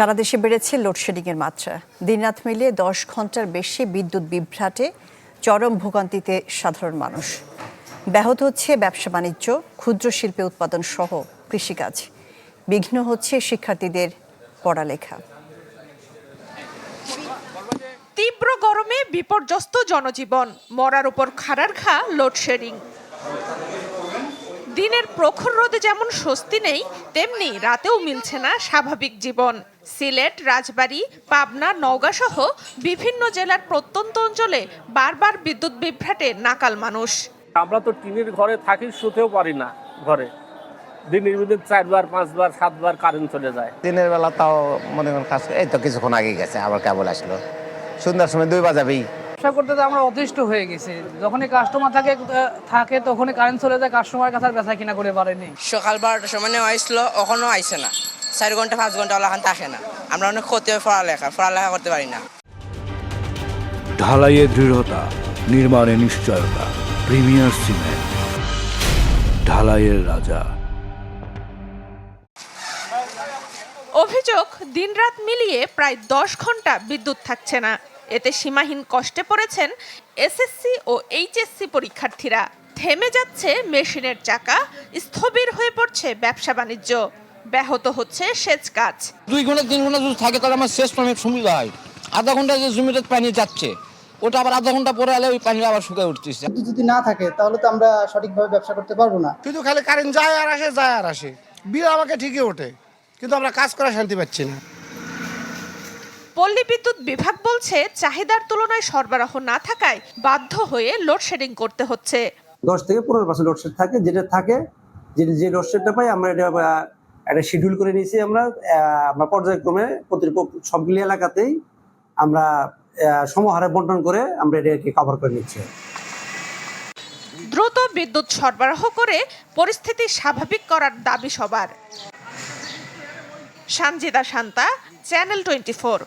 সারা দেশে বেড়েছে লোডশেডিংয়ের মাত্রা। দিনরাত মিলিয়ে 10 ঘন্টার বেশি বিদ্যুৎ বিভ্রাটে চরম ভোগান্তিতে সাধারণ মানুষ। ব্যাহত হচ্ছে ব্যবসা বাণিজ্য, ক্ষুদ্র শিল্পে উৎপাদন সহ কৃষিকাজ। বিঘ্ন হচ্ছে শিক্ষার্থীদের পড়ালেখা। তীব্র গরমে বিপর্যস্ত জনজীবন, মরার উপর খাড়ার খা লোডশেডিং। দিনের প্রখর রোদে যেমন স্বস্তি নেই, তেমনি রাতেও মিলছে না স্বাভাবিক জীবন। সিলেট, রাজবাড়ী, পাবনা, নওগাঁ সহ বিভিন্ন জেলার প্রত্যন্ত অঞ্চলে বারবার বিদ্যুৎ বিভ্রাটে নাকাল মানুষ। আমরা তো টিনের ঘরে থাকি, শুতেও পারি না ঘরে। দিনের মধ্যে 4 বার 5 বার 7 বার কারেন্ট চলে যায়। দিনের বেলা তাও মনে করেন কাজ, এই তো কিছুক্ষণ আগে গেছে, আবার কেবল আসলো। সন্ধ্যার সময় 2 বাজাবেই। ব্যবসা করতে তো আমরা অতিষ্ঠ হয়ে গেছি। যখনই কাস্টমার থাকে তখনই কারেন্ট চলে যায়, কাস্টমার কাছে বেচা কিনা করে পারেনি। সকাল 12টার সময় নেওয়া আসছিল, এখনো আইসে না। 4 ঘন্টা 5 ঘন্টা ওলাখান আসে না। আমরা অনেক ক্ষতি হয়, পড়ালেখা করতে পারি না। ঢালাইয়ের দৃঢ়তা, নির্মাণে নিশ্চয়তা। প্রিমিয়ার সিমেন্ট, ঢালাইয়ের রাজা। অভিযোগ, দিনরাত মিলিয়ে প্রায় 10 ঘন্টা বিদ্যুৎ থাকছে না। এতে সীমাহীন কষ্টে পড়েছেন এসএসসি ও এইচএসসি পরীক্ষার্থীরা। থেমে যাচ্ছে মেশিনের চাকা, স্থবির হয়ে পড়ছে ব্যবসা বাণিজ্য, ব্যাহত হচ্ছে সেচ কাজ। 2 ঘন্টা 3 ঘন্টা যদি থাকে তাহলে আমার সেচ পানির সুবিধা হয়। আধা ঘন্টা যে জমিতে পানি যাচ্ছে, ওটা আবার আধা ঘন্টা পরে এলে ওই পানি আবার শুকিয়ে উঠতেছে। যদি না থাকে তাহলে তো আমরা সঠিকভাবে ব্যবসা করতে পারবো না। শুধু খালি কারেন্ট যায় আর আসে। বিল আমাকে ঠিকই ওঠে, কিন্তু আমরা কাজ করা শান্তি পাচ্ছি না। পল্লী বিদ্যুৎ বিভাগ বলছে, চাহিদার তুলনায় সরবরাহ না থাকায় বাধ্য হয়ে লোডশেডিং করতে হচ্ছে। 10 থেকে 15% লোডশেড থাকে, যেটা থাকে যে লোডশেডটা পাই আমরা এটা একটা শিডিউল করে নিয়েছি। আমরা পর্যায়ক্রমে সবগুলি এলাকাতেই আমরা সমহারে বন্টন করে আমরা এটাকে কভার করে নিচ্ছি। দ্রুত বিদ্যুৎ সরবরাহ করে পরিস্থিতি স্বাভাবিক করার দাবি সবার। সানজিদা শান্তা, চ্যানেল 24।